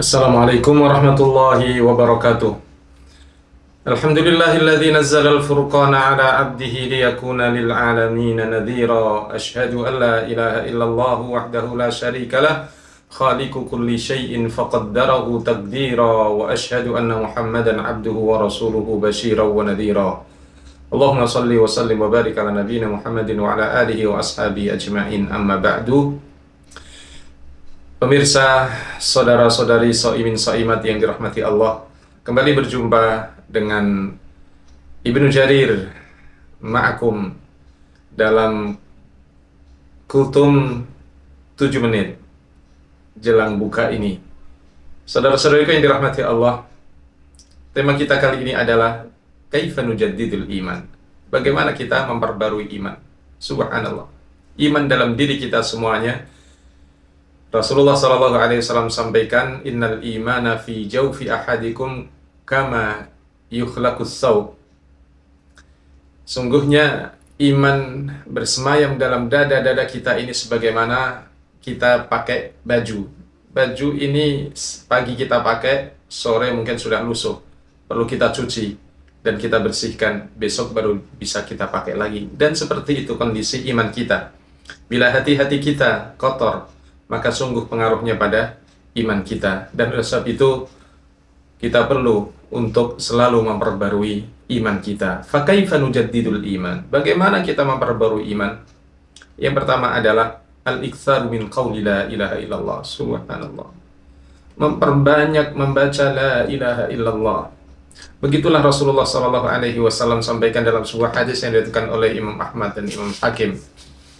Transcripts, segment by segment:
Assalamualaikum warahmatullahi wabarakatuh. Alhamdulillahilladzi nazzala al-furqana ala 'abdihi liyakuna lil 'alamin nadhira. Asyhadu an la ilaha illallah wahdahu la syarika lah, khaliqu kulli syai'in faqaddarahu taqdira, wa asyhadu anna Muhammadan 'abduhu wa rasuluhu basyiran wa nadhira. Allahumma shalli wa sallim wa barik ala nabiyyina Muhammadin wa ala alihi wa ashabihi ajma'in. Amma ba'du. Pemirsa, saudara-saudari so'imin so'imat yang dirahmati Allah, kembali berjumpa dengan Ibnu Jarir ma'akum dalam kultum 7 menit jelang buka ini. Saudara-saudariku yang dirahmati Allah, tema kita kali ini adalah kaifa nujaddidul iman. Bagaimana kita memperbarui iman? Subhanallah. Iman dalam diri kita semuanya. Rasulullah SAW sampaikan, innal imana fi jawfi ahadikum kama yukhlaqus saub. Sungguhnya iman bersemayam dalam dada-dada kita ini sebagaimana kita pakai baju. Baju ini pagi kita pakai, sore mungkin sudah lusuh, perlu kita cuci dan kita bersihkan, besok baru bisa kita pakai lagi. Dan seperti itu kondisi iman kita. Bila hati-hati kita kotor, maka sungguh pengaruhnya pada iman kita. Dan oleh sebab itu kita perlu untuk selalu memperbarui iman kita. Fakaifa nujaddidul iman. Bagaimana kita memperbarui iman? Yang pertama adalah al-iktsaru min qauli la ilaha illallah. Subhanallah. Memperbanyak membaca la ilaha illallah. Begitulah Rasulullah SAW sampaikan dalam sebuah hadis yang diriwayatkan oleh Imam Ahmad dan Imam Hakim.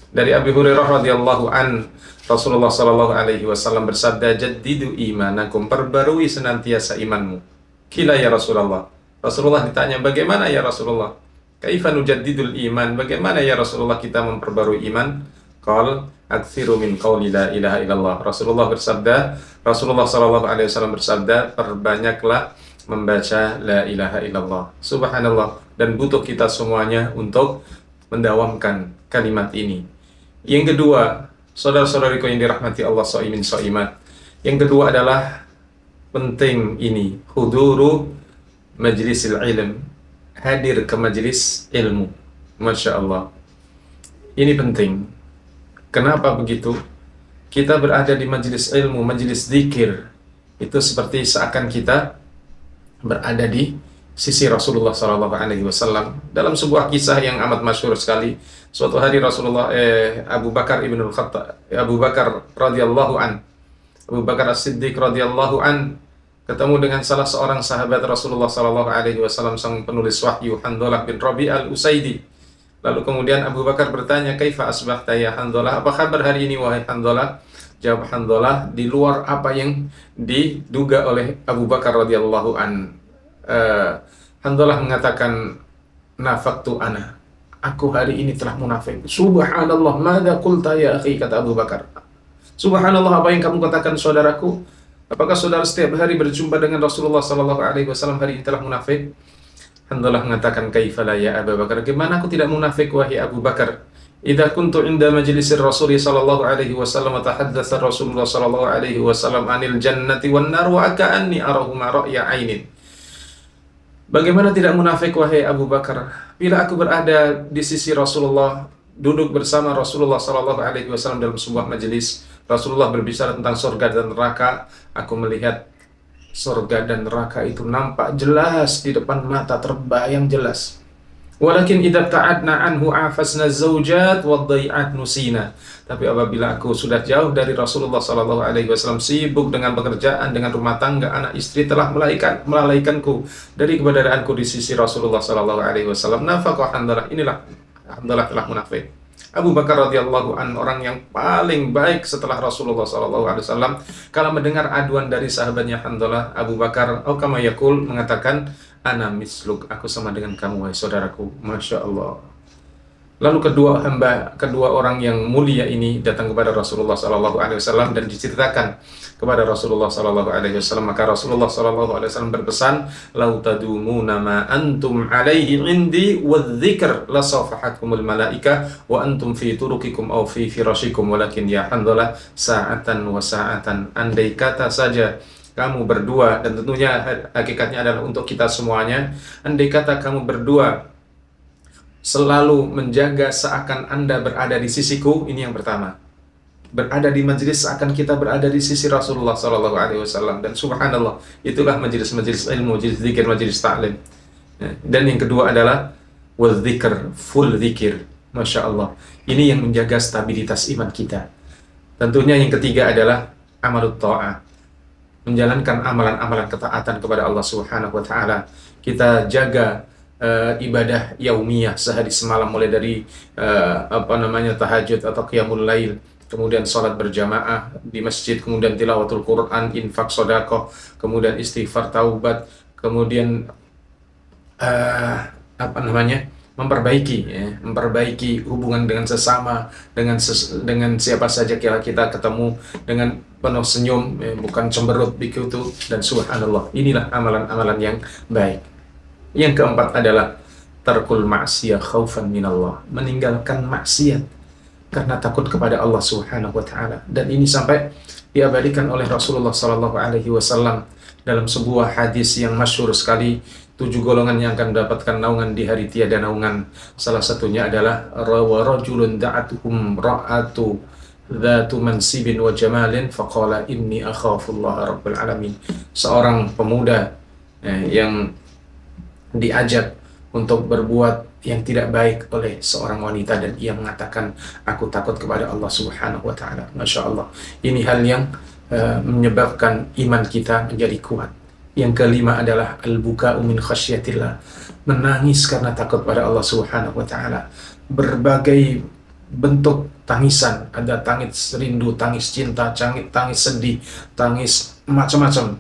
Dari Abi Hurairah radhiyallahu an, Rasulullah SAW bersabda, jaddidu imanakum, perbarui senantiasa imanmu. Kila ya Rasulullah. Rasulullah ditanya, bagaimana ya Rasulullah? Kaifa nujaddidul iman? Bagaimana ya Rasulullah kita memperbarui iman? Qal aktsiru min qauli la ilaha illallah. Rasulullah SAW bersabda, perbanyaklah membaca la ilaha illallah. Subhanallah. Dan butuh kita semuanya untuk mendawamkan kalimat ini. Yang kedua, saudara-saudariku yang dirahmati Allah so'imin so'imat, yang kedua adalah penting ini, huduru majlisil ilm, hadir ke majlis ilmu. Masya Allah, ini penting. Kenapa begitu? Kita berada di majlis ilmu, majlis zikir, itu seperti seakan kita berada di sisi Rasulullah SAW. Dalam sebuah kisah yang amat masyhur sekali, suatu hari Abu Bakar ibnul Khattab, Abu Bakar radhiyallahu an, Abu Bakar As-Siddiq radhiyallahu an, ketemu dengan salah seorang sahabat Rasulullah SAW, sang penulis wahyu, Handhalah bin Rabi' al-Usaidi. Lalu kemudian Abu Bakar bertanya, kaifa asbahta ya Handhalah? Apa kabar hari ini wahai Handhalah? Jawab Handhalah, di luar apa yang diduga oleh Abu Bakar radhiyallahu an. Handhalah mengatakan, nafaqtu ana, aku hari ini telah munafik. Subhanallah, madza qulta ya akhi, kata Abu Bakar. Subhanallah, apa yang kamu katakan saudaraku? Apakah saudara setiap hari berjumpa dengan Rasulullah SAW hari ini telah munafik? Handhalah mengatakan, kaifa la ya Abu Bakar, bagaimana aku tidak munafik wahai Abu Bakar? Idza kuntu inda majlisir Rasul sallallahu alaihi wasallam wa tahaddatsa Rasulullah sallallahu alaihi wasallam anil jannati wan nar wa ka'anni arahuma ra'ya ainin. Bagaimana tidak munafik wahai Abu Bakar? Bila aku berada di sisi Rasulullah, duduk bersama Rasulullah SAW dalam sebuah majelis, Rasulullah berbicara tentang surga dan neraka, aku melihat surga dan neraka itu nampak jelas di depan mata, terbayang jelas. Walakin idza ta'adna anhu afasna zaujat wa dhai'at nusina. Tapi apabila aku sudah jauh dari Rasulullah SAW, sibuk dengan pekerjaan, dengan rumah tangga, anak istri telah melalaikanku dari keberadaanku di sisi Rasulullah SAW. Nafaqah Handhalah, inilah Handhalah telah munafik. Abu Bakar radhiyallahu an, orang yang paling baik setelah Rasulullah SAW, kalau mendengar aduan dari sahabatnya Handhalah, Abu Bakar kama yaqul mengatakan, ana misluk, aku sama dengan kamu wahai saudaraku. Masya Allah. Lalu kedua orang yang mulia ini datang kepada Rasulullah SAW dan diceritakan kepada Rasulullah SAW. Maka Rasulullah SAW berpesan, lau tadumuna ma antum alaihi indi wadzikr la safahatkumul malaika wa antum fi turukikum aw fi firashikum, walakin ya Handhalah sa'atan wa sa'atan. Andai kata saja kamu berdua, dan tentunya hakikatnya adalah untuk kita semuanya, andai kata kamu berdua selalu menjaga seakan Anda berada di sisiku, ini yang pertama. Berada di majelis seakan kita berada di sisi Rasulullah SAW, dan subhanallah, itulah majelis-majelis ilmu, majelis zikir, majelis ta'lim. Dan yang kedua adalah wadzikr, full zikir. Masya Allah, ini yang menjaga stabilitas iman kita. Tentunya yang ketiga adalah amalut ta'ah, menjalankan amalan-amalan ketaatan kepada Allah Subhanahu wa taala. Kita jaga ibadah yaumiyah sehari semalam, mulai dari tahajud atau qiyamul lail, kemudian sholat berjamaah di masjid, kemudian tilawatul Quran, infak, sedekah, kemudian istighfar, taubat, kemudian memperbaiki hubungan dengan sesama, dengan siapa saja kita ketemu dengan penuh senyum, bukan cemberut begitu, dan subhanallah, inilah amalan-amalan yang baik. Yang keempat adalah tarkul ma'siyah khaufan minallah, meninggalkan maksiat karena takut kepada Allah Subhanahu wa taala. Dan ini sampai diabadikan oleh Rasulullah sallallahu alaihi wasallam dalam sebuah hadis yang masyhur sekali, 7 golongan yang akan mendapatkan naungan di hari tiada naungan. Salah satunya adalah rajulun da'atuhum ra'atu dzatu mansibin wa jamalin faqala inni akhafullaha rabbul alamin. Seorang pemuda yang diajak untuk berbuat yang tidak baik oleh seorang wanita, dan ia mengatakan, aku takut kepada Allah Subhanahu wa taala. Masya Allah, ini hal yang menyebabkan iman kita menjadi kuat. Yang kelima adalah al-buka'u min khasyatillah, menangis karena takut pada Allah Subhanahu wa taala. Berbagai bentuk tangisan, ada tangis rindu, tangis cinta, tangis sedih, tangis macam-macam.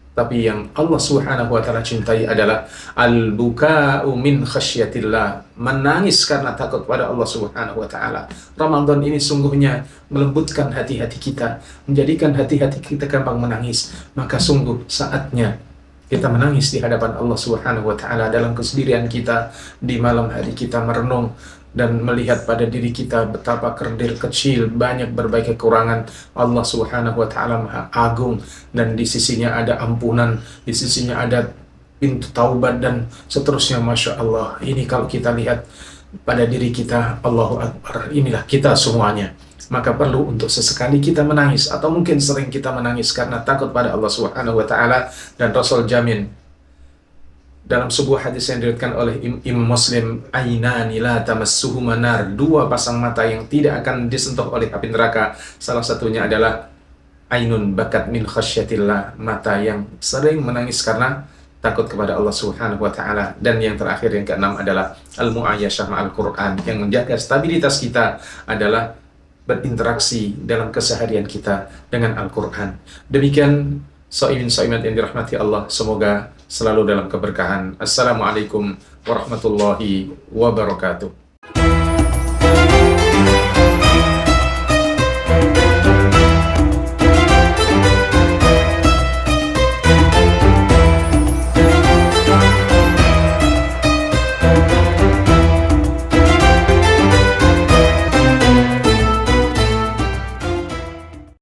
Tapi yang Allah Subhanahu wa taala cintai adalah al-buka'u min khasyatillah, menangis karena takut pada Allah Subhanahu wa taala. Ramadan ini sungguhnya melembutkan hati-hati kita, menjadikan hati-hati kita gampang menangis. Maka sungguh saatnya kita menangis di hadapan Allah Subhanahu wa taala dalam kesendirian kita, di malam hari kita merenung dan melihat pada diri kita betapa kerdil kecil, banyak berbagai kekurangan. Allah Subhanahu wa taala Maha Agung, dan di sisinya ada ampunan, di sisinya ada pintu taubat, dan seterusnya. Masya Allah, ini kalau kita lihat pada diri kita, Allahu Akbar, inilah kita semuanya. Maka perlu untuk sesekali kita menangis, atau mungkin sering kita menangis karena takut pada Allah Subhanahu wa taala. Dan Rasul jamin dalam sebuah hadis yang diriwayatkan oleh Imam Muslim, ainani la tamassuhuma nar, 2 pasang mata yang tidak akan disentuh oleh api neraka. Salah satunya adalah ainun bakat min khasyatillah, mata yang sering menangis karena takut kepada Allah Subhanahu wa taala. Dan yang terakhir, yang keenam adalah al-mu'ayyasyah ma'al Qur'an, yang menjaga stabilitas kita adalah berinteraksi dalam keseharian kita dengan Al-Quran. Demikian Shaimin Shaimat yang dirahmati Allah, semoga selalu dalam keberkahan. Assalamualaikum warahmatullahi wabarakatuh.